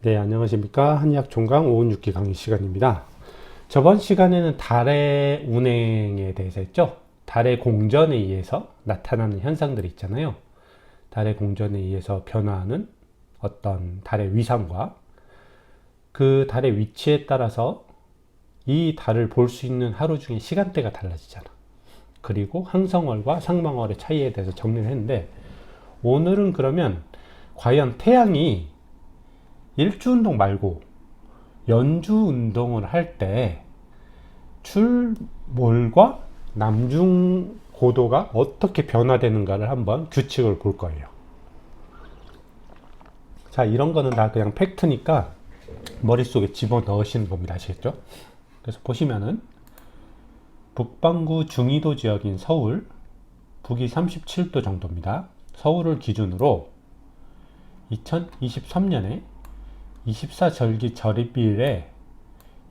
네, 안녕하십니까. 한의학 총강 5분 6기 강의 시간입니다. 저번 시간에는 달의 운행에 대해서 했죠. 달의 공전에 의해서 나타나는 현상들이 있잖아요. 달의 공전에 의해서 변화하는 어떤 달의 위상과 그 달의 위치에 따라서 이 달을 볼 수 있는 하루 중에 시간대가 달라지잖아. 그리고 항성월과 상망월의 차이에 대해서 정리를 했는데, 오늘은 그러면 과연 태양이 일주 운동 말고 연주 운동을 할 때 출몰과 남중 고도가 어떻게 변화되는가를 한번 규칙을 볼 거예요. 자, 이런 거는 다 그냥 팩트니까 머릿속에 집어 넣으시는 겁니다. 아시겠죠? 그래서 보시면은 북반구 중위도 지역인 서울, 북위 37도 정도입니다. 서울을 기준으로 2023년에 24절기 절입일에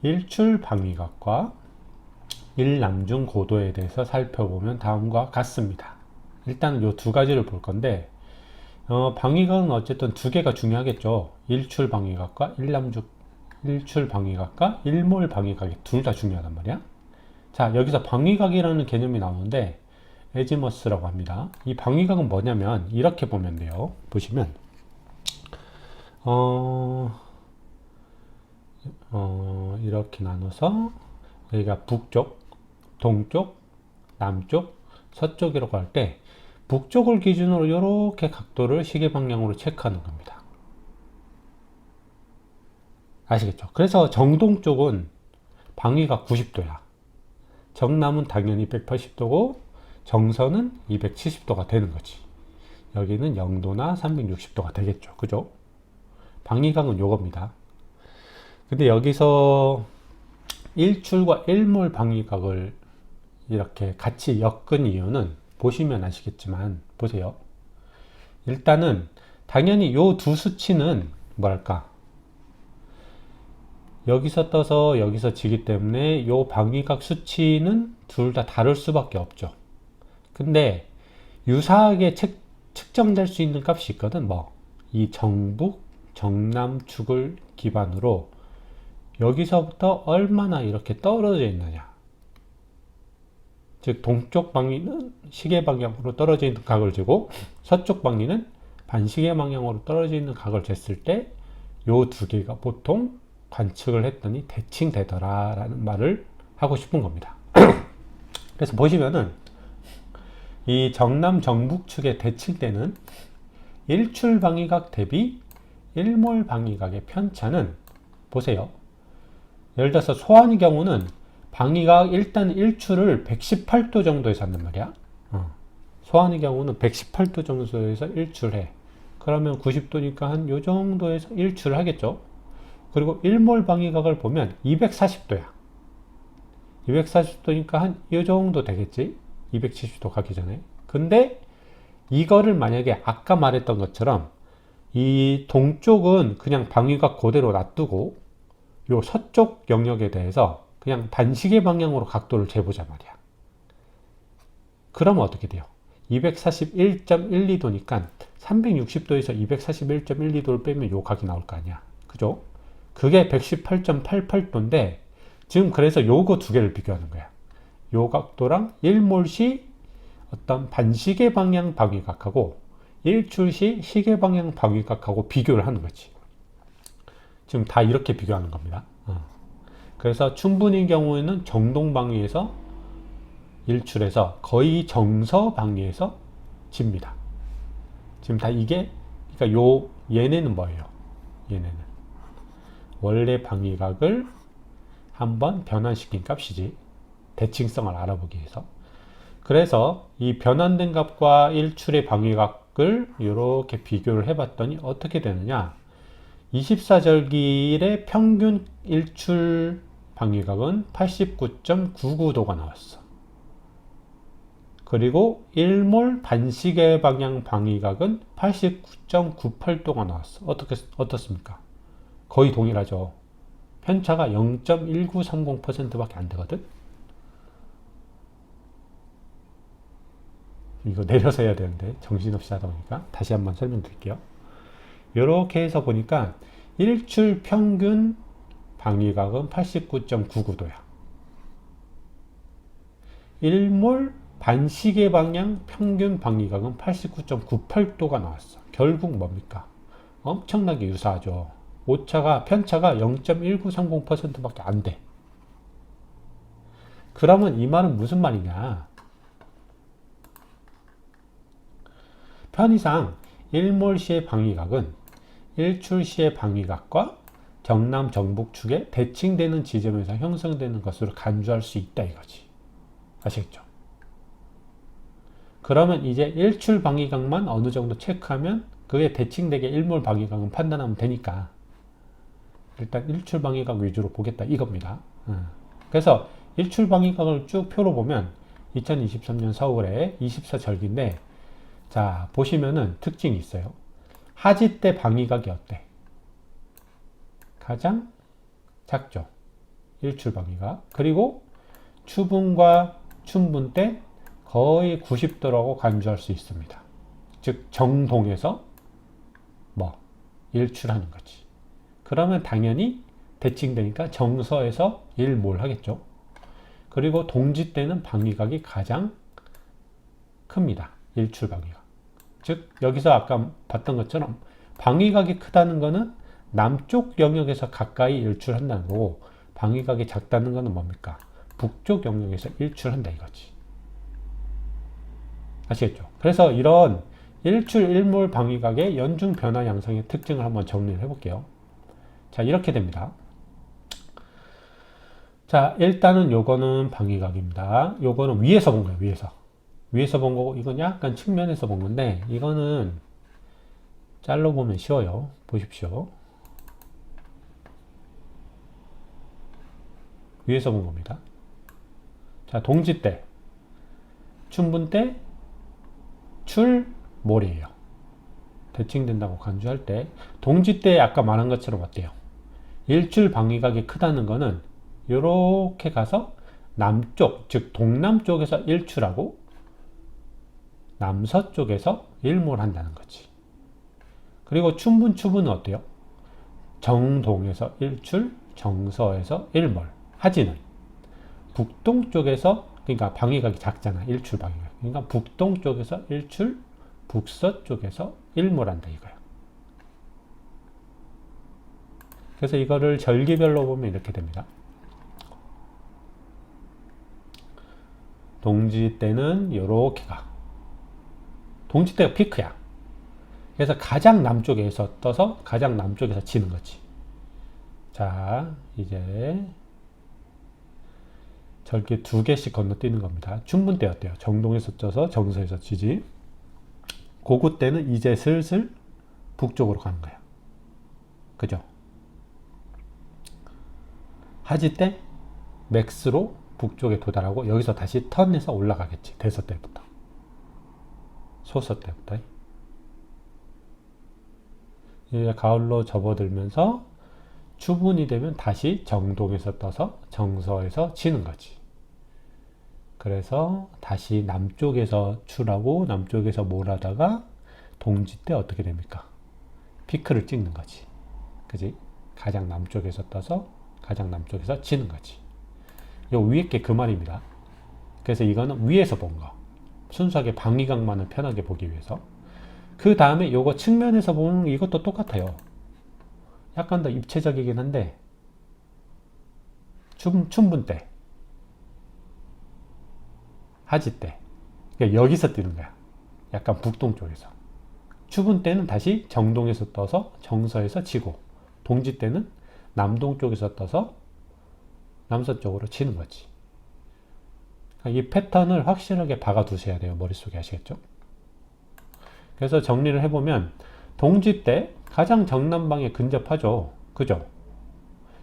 일출 방위각과 일남중 고도에 대해서 살펴보면 다음과 같습니다. 일단은 이 두 가지를 볼 건데, 방위각은 어쨌든 두 개가 중요하겠죠. 일출 방위각과 일출 방위각과 일몰 방위각이 둘 다 중요하단 말이야. 자, 여기서 방위각이라는 개념이 나오는데 에지머스라고 합니다. 이 방위각은 뭐냐면 이렇게 보면 돼요. 보시면 이렇게 나눠서 여기가 북쪽, 동쪽, 남쪽, 서쪽이라고 할 때 북쪽을 기준으로 이렇게 각도를 시계 방향으로 체크하는 겁니다. 아시겠죠? 그래서 정동 쪽은 방위가 90도야. 정남은 당연히 180도고 정서는 270도가 되는 거지. 여기는 0도나 360도가 되겠죠. 그죠? 방위각은 요겁니다. 근데 여기서 일출과 일몰 방위각을 이렇게 같이 엮은 이유는 보시면 아시겠지만, 보세요. 일단은 당연히 요 두 수치는 뭐랄까, 여기서 떠서 여기서 지기 때문에 요 방위각 수치는 둘 다 다를 수밖에 없죠. 근데 유사하게 측정될 수 있는 값이 있거든. 이 정북, 정남축을 기반으로 여기서부터 얼마나 이렇게 떨어져 있느냐. 즉 동쪽 방위는 시계 방향으로 떨어져 있는 각을 재고 서쪽 방위는 반시계 방향으로 떨어져 있는 각을 쟀을 때 요 두 개가 보통 관측을 했더니 대칭되더라 라는 말을 하고 싶은 겁니다. 그래서 보시면은 이 정남 정북축의 대칭되는 일출 방위각 대비 일몰 방위각의 편차는, 보세요. 예를 들어서 소환의 경우는 방위각 일단 일출을 118도 정도에서 한단 말이야. 소환의 경우는 118도 정도에서 일출해. 그러면 90도니까 한 요 정도에서 일출을 하겠죠. 그리고 일몰 방위각을 보면 240도야. 240도니까 한 요 정도 되겠지. 270도 가기 전에. 근데 이거를 만약에 아까 말했던 것처럼 이 동쪽은 그냥 방위각 그대로 놔두고 요 서쪽 영역에 대해서 그냥 반시계 방향으로 각도를 재보자 말이야. 그러면 어떻게 돼요? 241.12도니까 360도에서 241.12도를 빼면 요 각이 나올 거 아니야. 그죠? 그게 118.88도인데 지금 그래서 요거 두 개를 비교하는 거야. 요 각도랑 일몰시 어떤 반시계 방향 방위각하고 일출시 시계 방향 방위각하고 비교를 하는 거지. 지금 다 이렇게 비교하는 겁니다. 그래서 충분인 경우에는 정동 방위에서 일출해서 거의 정서 방위에서 집니다. 지금 다 이게, 그러니까 얘네는 뭐예요? 얘네는 원래 방위각을 한번 변환시킨 값이지. 대칭성을 알아보기 위해서. 그래서 이 변환된 값과 일출의 방위각을 이렇게 비교를 해봤더니 어떻게 되느냐. 24절기일의 평균 일출 방위각은 89.99도가 나왔어. 그리고 일몰 반시계 방향 방위각은 89.98도가 나왔어. 어떻습니까? 거의 동일하죠. 편차가 0.1930%밖에 안 되거든. 이거 내려서 해야 되는데 정신없이 하다 보니까 다시 한번 설명드릴게요. 이렇게 해서 보니까 일출 평균 방위각은 89.99도야. 일몰 반시계 방향 평균 방위각은 89.98도가 나왔어. 결국 뭡니까? 엄청나게 유사하죠. 편차가 0.1930%밖에 안 돼. 그러면 이 말은 무슨 말이냐? 편의상 일몰 시의 방위각은 일출 시의 방위각과 정남 정북 축에 대칭되는 지점에서 형성되는 것으로 간주할 수 있다 이거지. 아시겠죠? 그러면 이제 일출 방위각만 어느 정도 체크하면 그게 대칭되게 일몰 방위각은 판단하면 되니까 일단 일출 방위각 위주로 보겠다 이겁니다. 그래서 일출 방위각을 쭉 표로 보면 2023년 4월에 24절기인데 자 보시면은 특징이 있어요. 하지 때 방위각이 어때? 가장 작죠. 일출 방위각. 그리고 추분과 춘분 때 거의 90도라고 간주할 수 있습니다. 즉 정동에서 일출하는 거지. 그러면 당연히 대칭되니까 정서에서 일몰 하겠죠. 그리고 동지 때는 방위각이 가장 큽니다. 일출 방위각. 즉 여기서 아까 봤던 것처럼 방위각이 크다는 것은 남쪽 영역에서 가까이 일출한다는 거고 방위각이 작다는 것은 뭡니까? 북쪽 영역에서 일출한다 이거지. 아시겠죠? 그래서 이런 일출 일몰 방위각의 연중 변화 양상의 특징을 한번 정리를 해볼게요. 자 이렇게 됩니다. 자 일단은 요거는 방위각입니다. 요거는 위에서 본 거예요. 위에서 본 거고 이건 약간 측면에서 본 건데 이거는 잘라 보면 쉬워요. 보십시오. 위에서 본 겁니다. 자 동지 때 춘분 때 출몰이에요. 대칭된다고 간주할 때 동지 때 아까 말한 것처럼 어때요? 일출 방위각이 크다는 거는 이렇게 가서 남쪽 즉 동남쪽에서 일출하고 남서쪽에서 일몰한다는 거지. 그리고 춘분 추분은 어때요? 정동에서 일출 정서에서 일몰. 하지는 북동쪽에서 그러니까 방위각이 작잖아. 일출 방위각. 그러니까 북동쪽에서 일출 북서쪽에서 일몰한다 이거야. 그래서 이거를 절기별로 보면 이렇게 됩니다. 동지 때는 이렇게 가. 동지 때가 피크야. 그래서 가장 남쪽에서 떠서 가장 남쪽에서 지는 거지. 자 이제 절기 두 개씩 건너뛰는 겁니다. 춘분 때 어때요? 정동에서 쪄서 정서에서 지지. 고구 때는 이제 슬슬 북쪽으로 가는 거야. 그죠? 하지 때 맥스로 북쪽에 도달하고 여기서 다시 턴해서 올라가겠지. 대서 때부터. 소서 때부터. 이제 가을로 접어들면서 추분이 되면 다시 정동에서 떠서 정서에서 지는 거지. 그래서 다시 남쪽에서 출하고 남쪽에서 몰하다가 동지 때 어떻게 됩니까? 피크를 찍는 거지. 그지? 가장 남쪽에서 떠서 가장 남쪽에서 지는 거지. 요 위에 게 그 말입니다. 그래서 이거는 위에서 본 거. 순수하게 방위각만을 편하게 보기 위해서. 그 다음에 요거 측면에서 보는 이것도 똑같아요. 약간 더 입체적이긴 한데 춘분 때 하지 때 그러니까 여기서 뜨는 거야. 약간 북동쪽에서. 추분 때는 다시 정동에서 떠서 정서에서 지고 동지 때는 남동쪽에서 떠서 남서쪽으로 치는 거지. 이 패턴을 확실하게 박아 두셔야 돼요. 머릿속에. 아시겠죠? 그래서 정리를 해보면 동지 때 가장 정남방에 근접하죠. 그죠?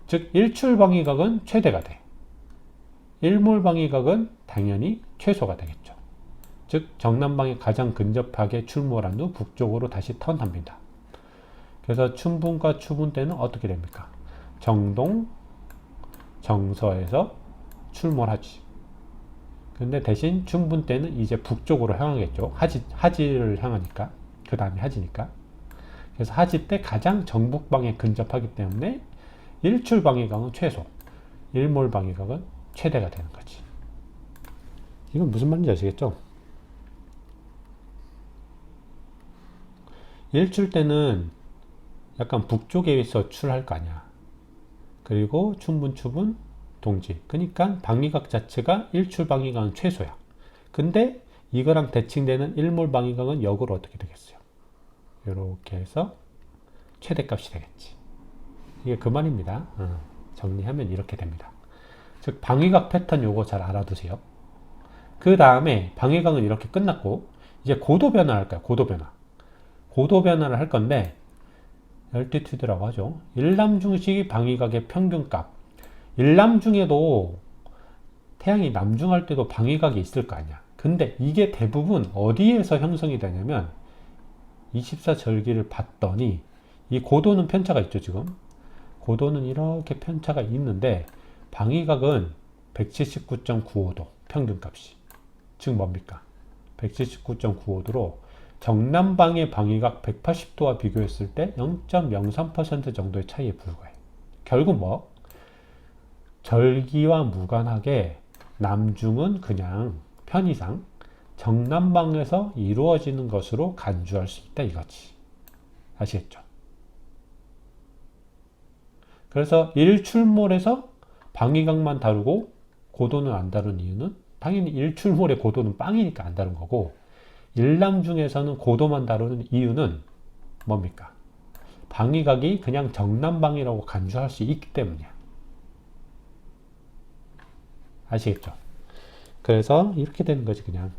즉 일출 방위각은 최대가 돼. 일몰 방위각은 당연히 최소가 되겠죠. 즉 정남방에 가장 근접하게 출몰한 후 북쪽으로 다시 턴합니다. 그래서 춘분과 추분 때는 어떻게 됩니까? 정동, 정서에서 출몰하지. 근데 대신 춘분 때는 이제 북쪽으로 향하겠죠. 하지를 향하니까. 그 다음에 하지니까. 그래서 하지 때 가장 정북방에 근접하기 때문에 일출 방위각은 최소, 일몰 방위각은 최대가 되는 거지. 이건 무슨 말인지 아시겠죠? 일출 때는 약간 북쪽에서 출할 거 아니야. 그리고 춘분, 추분, 동지. 그러니까 방위각 자체가 일출 방위각은 최소야. 근데 이거랑 대칭되는 일몰 방위각은 역으로 어떻게 되겠어요? 이렇게 해서 최대값이 되겠지. 이게 그 말입니다. 정리하면 이렇게 됩니다. 즉 방위각 패턴 요거 잘 알아두세요. 그 다음에 방위각은 이렇게 끝났고 이제 고도 변화를 할까요? 고도 변화. 고도 변화를 할 건데 얼티튜드라고 하죠. 일남중식 방위각의 평균값. 일남중에도 태양이 남중할 때도 방위각이 있을 거 아니야. 근데 이게 대부분 어디에서 형성이 되냐면 24절기를 봤더니 이 고도는 편차가 있죠. 지금 고도는 이렇게 편차가 있는데 방위각은 179.95도 평균값이. 즉 뭡니까? 179.95도로 정남방의 방위각 180도와 비교했을 때 0.03% 정도의 차이에 불과해. 결국 뭐? 절기와 무관하게 남중은 그냥 편의상 정남방에서 이루어지는 것으로 간주할 수 있다 이거지. 아시겠죠? 그래서 일출몰에서 방위각만 다르고 고도는 안 다른 이유는 당연히 일출몰의 고도는 빵이니까 안 다른 거고, 일남중에서는 고도만 다루는 이유는 뭡니까? 방위각이 그냥 정남방이라고 간주할 수 있기 때문이야. 아시겠죠? 그래서 이렇게 되는 거지. 그냥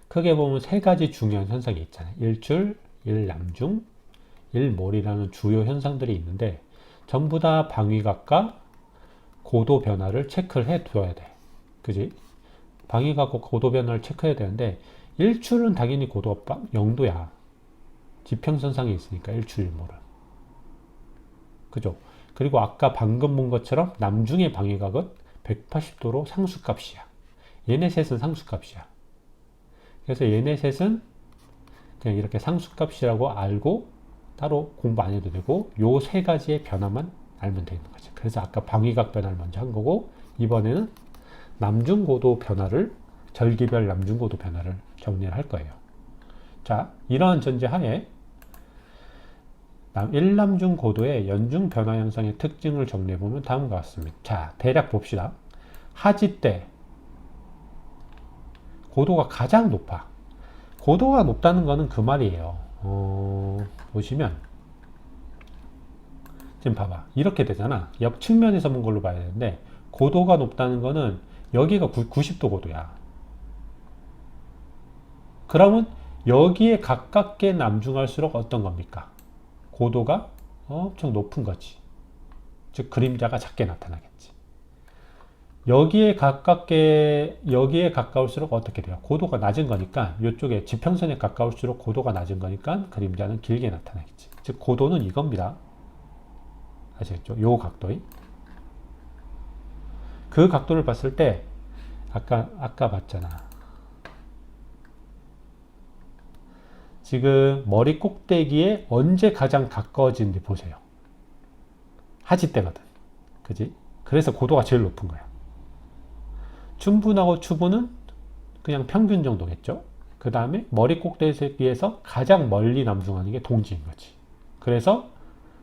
크게 보면 세 가지 중요한 현상이 있잖아요. 일출, 일남중, 일몰이라는 주요 현상들이 있는데 전부 다 방위각과 고도 변화를 체크를 해 둬야 돼. 그지? 방위각과 고도 변화를 체크해야 되는데 일출은 당연히 고도가 0도야. 지평선상에 있으니까 일출, 일몰은. 그죠? 그리고 아까 방금 본 것처럼 남중의 방위각은 180도로 상수값이야. 얘네 셋은 상수값이야. 그래서 얘네 셋은 그냥 이렇게 상수값이라고 알고 따로 공부 안 해도 되고 요 세 가지의 변화만 알면 되는 거죠. 그래서 아까 방위각 변화를 먼저 한 거고 이번에는 남중고도 변화를 절기별 남중고도 변화를 정리를 할 거예요. 자, 이러한 전제 하에 일남중 고도의 연중 변화 현상의 특징을 정리해 보면 다음과 같습니다. 자, 대략 봅시다. 하지 때 고도가 가장 높아. 고도가 높다는 거는 그 말이에요. 보시면 지금 봐봐. 이렇게 되잖아. 옆 측면에서 본 걸로 봐야 되는데 고도가 높다는 거는 여기가 90도 고도야. 그러면 여기에 가깝게 남중할수록 어떤 겁니까? 고도가 엄청 높은 거지. 즉 그림자가 작게 나타나겠지. 여기에 가까울수록 어떻게 돼요? 고도가 낮은 거니까 이쪽에 지평선에 가까울수록 고도가 낮은 거니까 그림자는 길게 나타나겠지. 즉 고도는 이겁니다. 아시겠죠? 요 각도의 그 각도를 봤을 때 아까 봤잖아. 지금 머리 꼭대기에 언제 가장 가까워지는지 보세요. 하지 때거든. 그지? 그래서 고도가 제일 높은 거야. 춘분하고 추분은 그냥 평균 정도겠죠. 그 다음에 머리 꼭대기에 비해서 가장 멀리 남중하는 게 동지인 거지. 그래서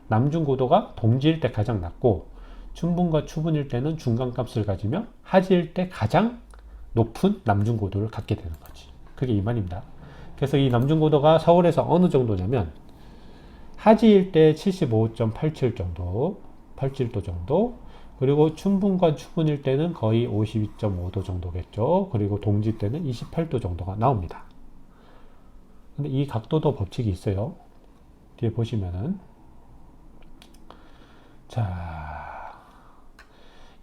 남중 고도가 동지일 때 가장 낮고 춘분과 추분일 때는 중간값을 가지며 하지일 때 가장 높은 남중 고도를 갖게 되는 거지. 그게 이 말입니다. 그래서 이 남중 고도가 서울에서 어느 정도냐면 하지일 때 75.87 정도, 87도 정도, 그리고 춘분과 추분일 때는 거의 52.5도 정도겠죠. 그리고 동지 때는 28도 정도가 나옵니다. 근데 이 각도도 법칙이 있어요. 뒤에 보시면은 자,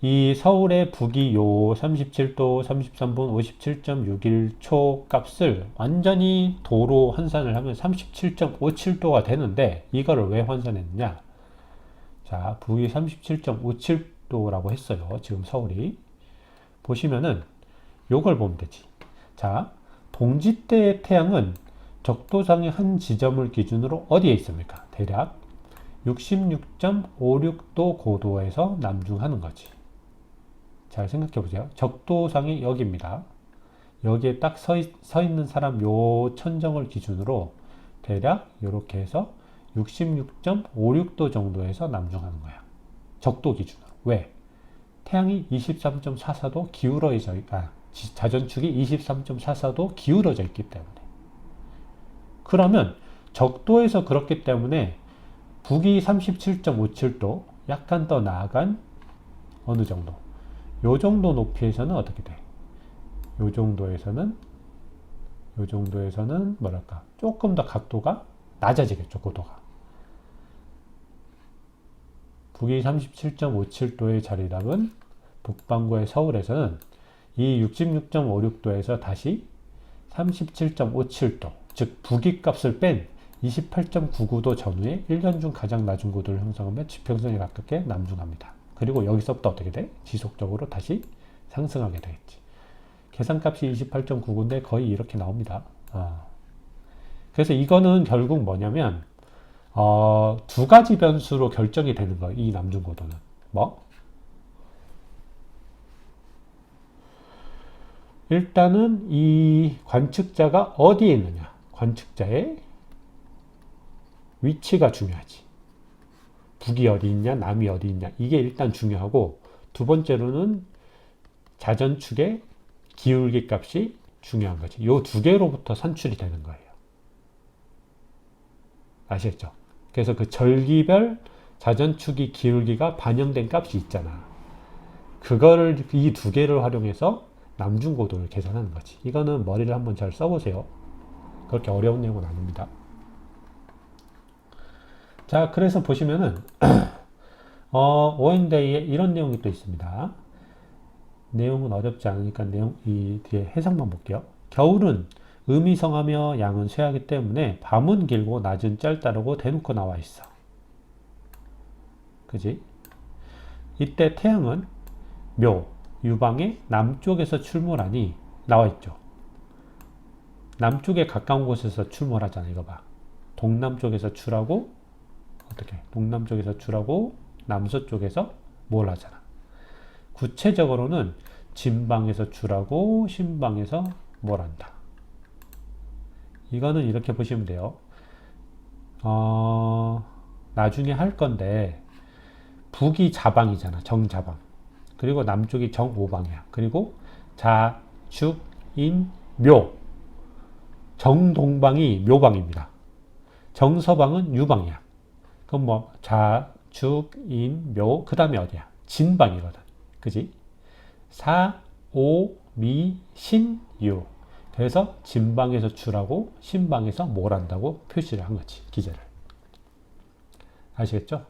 이 서울의 북위 요 37도 33분 57.61초 값을 완전히 도로 환산을 하면 37.57도가 되는데 이거를 왜 환산했느냐? 자, 북위 37.57도라고 했어요. 지금 서울이. 보시면은 요걸 보면 되지. 자, 동지 때의 태양은 적도상의 한 지점을 기준으로 어디에 있습니까? 대략 66.56도 고도에서 남중하는 거지. 잘 생각해 보세요. 적도상이 여기입니다. 여기에 딱 서 있는 사람 요 천정을 기준으로 대략 이렇게 해서 66.56도 정도에서 남중하는 거야. 적도 기준으로. 왜? 태양이 23.44도 기울어져, 자전축이 23.44도 기울어져 있기 때문에. 그러면 적도에서 그렇기 때문에 북위 37.57도, 약간 더 나아간 어느 정도? 요 정도 높이에서는 어떻게 돼? 요 정도에서는 뭐랄까? 조금 더 각도가 낮아지겠죠, 고도가. 북위 37.57도의 자리 잡은 북반구의 서울에서는 이 66.56도에서 다시 37.57도, 즉 북위 값을 뺀 28.99도 전후에 1년 중 가장 낮은 고도를 형성하며 지평선에 가깝게 남중합니다. 그리고 여기서부터 어떻게 돼? 지속적으로 다시 상승하게 되겠지. 계산값이 28.99인데 거의 이렇게 나옵니다. 그래서 이거는 결국 뭐냐면 두 가지 변수로 결정이 되는 거예요. 이 남중고도는. 뭐? 일단은 이 관측자가 어디에 있느냐. 관측자의 위치가 중요하지. 북이 어디 있냐, 남이 어디 있냐. 이게 일단 중요하고, 두 번째로는 자전축의 기울기 값이 중요한 거지. 요 두 개로부터 산출이 되는 거예요. 아시겠죠? 그래서 그 절기별 자전축이 기울기가 반영된 값이 있잖아. 그거를 이 두 개를 활용해서 남중고도를 계산하는 거지. 이거는 머리를 한번 잘 써보세요. 그렇게 어려운 내용은 아닙니다. 자, 그래서 보시면은 오엔데이에 이런 내용이 또 있습니다. 내용은 어렵지 않으니까 이 뒤에 해석만 볼게요. 겨울은 음이 성하며 양은 쇠하기 때문에 밤은 길고 낮은 짧다라고 대놓고 나와 있어. 그지? 이때 태양은 묘, 유방의 남쪽에서 출몰하니 나와 있죠. 남쪽에 가까운 곳에서 출몰하잖아. 이거 봐. 동남쪽에서 출하고 어떻게? 동남쪽에서 출하고 남서쪽에서 뭘 하잖아. 구체적으로는 진방에서 출하고 신방에서 뭘 한다. 이거는 이렇게 보시면 돼요. 나중에 할 건데 북이 자방이잖아. 정자방. 그리고 남쪽이 정오방이야. 그리고 자, 축, 인, 묘. 정동방이 묘방입니다. 정서방은 유방이야. 그럼 뭐 자, 축, 인, 묘. 그 다음에 어디야? 진방이거든. 그지? 사, 오, 미, 신, 유. 그래서 진방에서 출하고 신방에서 뭘 한다고 표시를 한 거지. 기재를. 아시겠죠?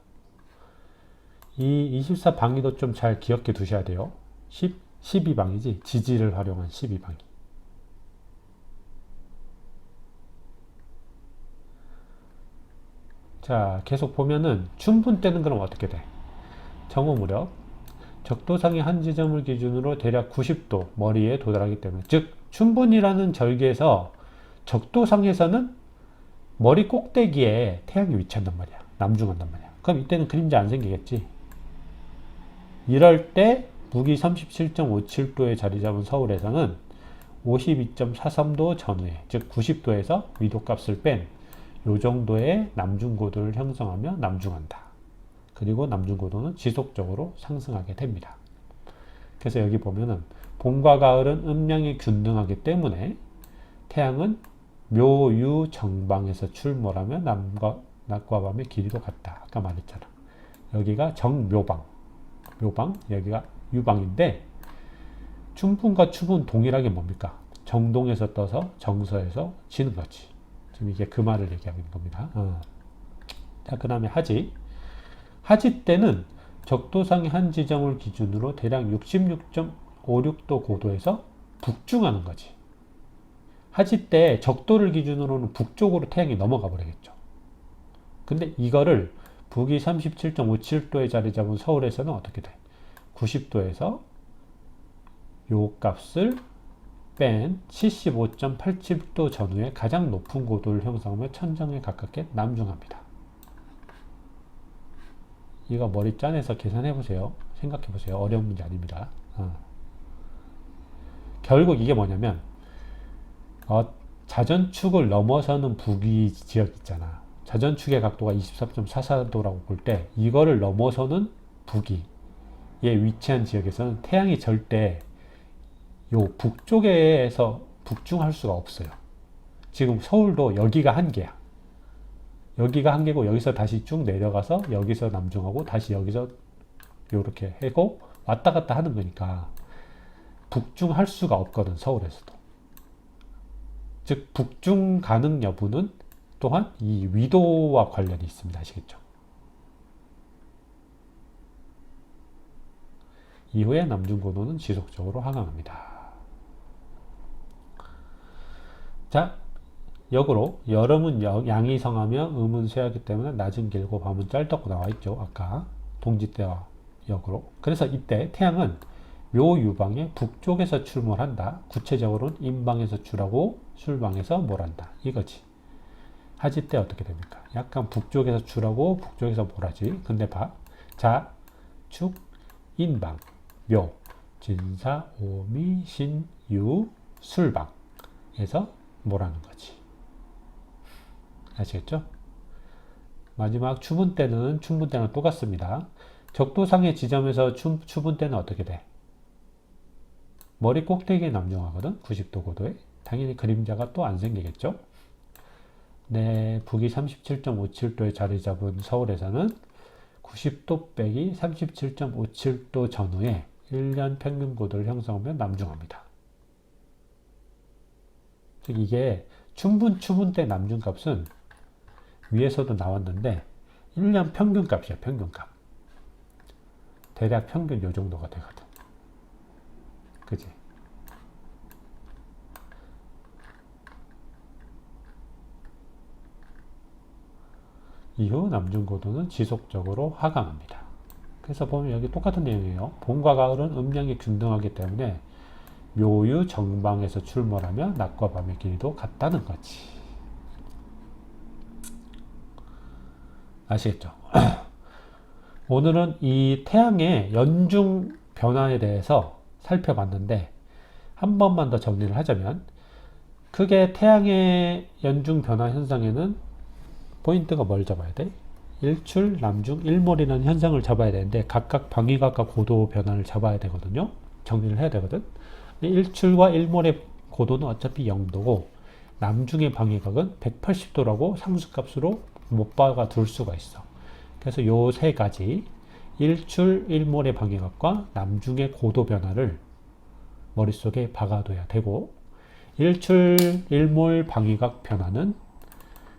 이 24방위도 좀 잘 기억해 두셔야 돼요. 12방이지. 지지를 활용한 12방위. 자, 계속 보면은 춘분 때는 그럼 어떻게 돼? 정오 무렵 적도상의 한 지점을 기준으로 대략 90도 머리에 도달하기 때문에, 즉 춘분이라는 절기에서 적도상에서는 머리 꼭대기에 태양이 위치한단 말이야. 남중한단 말이야. 그럼 이때는 그림자 안 생기겠지. 이럴 때 북위 37.57도에 자리 잡은 서울에서는 52.43도 전후에, 즉 90도에서 위도값을 뺀 요 정도의 남중고도를 형성하며 남중한다. 그리고 남중고도는 지속적으로 상승하게 됩니다. 그래서 여기 보면은 봄과 가을은 음량이 균등하기 때문에 태양은 묘유 정방에서 출몰하며 낮과 밤의 길이도 같다. 아까 말했잖아. 여기가 정묘방, 묘방, 여기가 유방인데, 춘분과 추분 동일하게 뭡니까? 정동에서 떠서 정서에서 지는 거지. 지금 이게 그 말을 얘기하고 있는 겁니다. 자, 그 다음에 하지. 하지 때는 적도상의 한 지점을 기준으로 대략 66.56도 고도에서 북중하는 거지. 하지 때 적도를 기준으로는 북쪽으로 태양이 넘어가 버리겠죠. 근데 이거를 북위 37.57도에 자리 잡은 서울에서는 어떻게 돼? 90도에서 요 값을 뺀 75.87도 전후에 가장 높은 고도를 형성하며 천정에 가깝게 남중합니다. 이거 머리 짠해서 계산해 보세요. 생각해 보세요. 어려운 문제 아닙니다. 결국 이게 뭐냐면 자전축을 넘어서는 북위 지역 있잖아. 자전축의 각도가 23.44도라고 볼 때 이거를 넘어서는 북위에 위치한 지역에서는 태양이 절대 요 북쪽에서 북중할 수가 없어요. 지금 서울도 여기가 한계야. 여기가 한계고 여기서 다시 쭉 내려가서 여기서 남중하고 다시 여기서 요렇게 하고 왔다 갔다 하는 거니까 북중할 수가 없거든, 서울에서도. 즉 북중 가능 여부는 또한 이 위도와 관련이 있습니다. 아시겠죠? 이후에 남중고도는 지속적으로 하강합니다. 자, 역으로 여름은 양이 성하며 음은 쇠하기 때문에 낮은 길고 밤은 짧다고 나와 있죠. 아까 동지대와 역으로. 그래서 이때 태양은 묘유방의 북쪽에서 출몰한다. 구체적으로는 인방에서 출하고 술방에서 몰한다. 이거지. 하지 때 어떻게 됩니까? 약간 북쪽에서 출하고 북쪽에서 몰하지. 근데 봐. 자, 축, 인방, 묘, 진사, 오미, 신, 유, 술방에서 몰하는 거지. 아시겠죠? 마지막 추분 때는 똑같습니다. 적도상의 지점에서 추분 때는 어떻게 돼? 머리 꼭대기에 남중하거든. 90도 고도에. 당연히 그림자가 또 안 생기겠죠? 네, 북위 37.57도에 자리 잡은 서울에서는 90도 빼기 37.57도 전후에 1년 평균 고도를 형성하며 남중합니다. 즉 이게 추분 때 남중값은 위에서도 나왔는데 1년 평균값이야. 평균값. 대략 평균 요 정도가 되거든. 그지? 이후 남중고도는 지속적으로 하강합니다. 그래서 보면 여기 똑같은 내용이에요. 봄과 가을은 음양이 균등하기 때문에 묘유 정방에서 출몰하며 낮과 밤의 길이도 같다는 거지. 아시겠죠? 오늘은 이 태양의 연중 변화에 대해서 살펴봤는데 한 번만 더 정리를 하자면 크게 태양의 연중 변화 현상에는 포인트가 뭘 잡아야 돼? 일출, 남중, 일몰이라는 현상을 잡아야 되는데 각각 방위각과 고도 변화를 잡아야 되거든요. 정리를 해야 되거든. 일출과 일몰의 고도는 어차피 0도고 남중의 방위각은 180도라고 상수값으로 못 박아 둘 수가 있어. 그래서 요 세 가지 일출, 일몰의 방위각과 남중의 고도 변화를 머릿속에 박아둬야 되고 일출, 일몰 방위각 변화는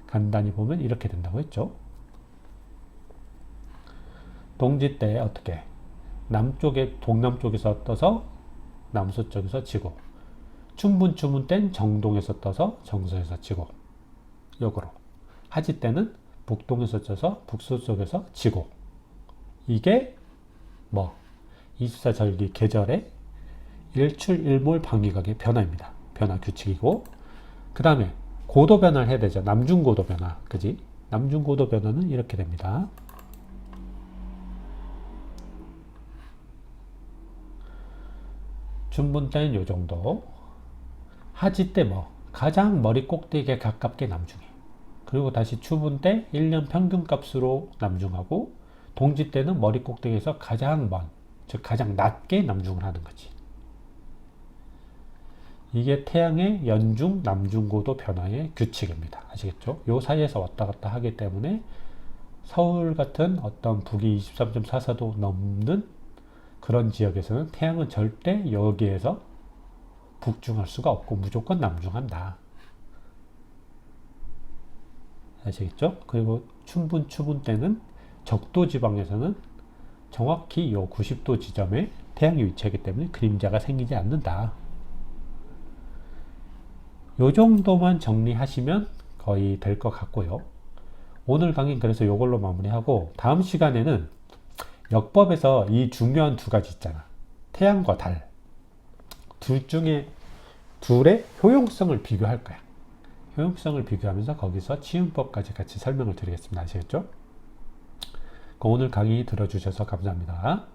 간단히 보면 이렇게 된다고 했죠. 동지 때 어떻게? 남쪽에 동남쪽에서 떠서 남서쪽에서 지고 추분 땐 정동에서 떠서 정서에서 지고 역으로 하지 때는 북동에서 떠서 북서쪽에서 지고 이게 뭐 24절기 계절의 일출 일몰 방위각의 변화입니다. 변화 규칙이고 그 다음에 고도 변화를 해야 되죠. 남중고도 변화. 그지? 남중고도 변화는 이렇게 됩니다. 춘분 때는 요 정도. 하지 때 뭐? 가장 머리 꼭대기에 가깝게 남중해. 그리고 다시 추분 때 1년 평균 값으로 남중하고 동지 때는 머리 꼭대기에서 가장 먼, 즉 가장 낮게 남중을 하는 거지. 이게 태양의 연중 남중고도 변화의 규칙입니다. 아시겠죠? 요 사이에서 왔다 갔다 하기 때문에 서울 같은 어떤 북위 23.44도 넘는 그런 지역에서는 태양은 절대 여기에서 북중할 수가 없고 무조건 남중한다. 아시겠죠? 그리고 추분 때는 적도 지방에서는 정확히 요 90도 지점에 태양이 위치하기 때문에 그림자가 생기지 않는다. 요 정도만 정리하시면 거의 될 것 같고요. 오늘 강의는 그래서 요걸로 마무리하고 다음 시간에는 역법에서 이 중요한 두 가지 있잖아. 태양과 달. 둘 중에 둘의 효용성을 비교할 거야. 효용성을 비교하면서 거기서 치음법까지 같이 설명을 드리겠습니다. 아시겠죠? 오늘 강의 들어주셔서 감사합니다.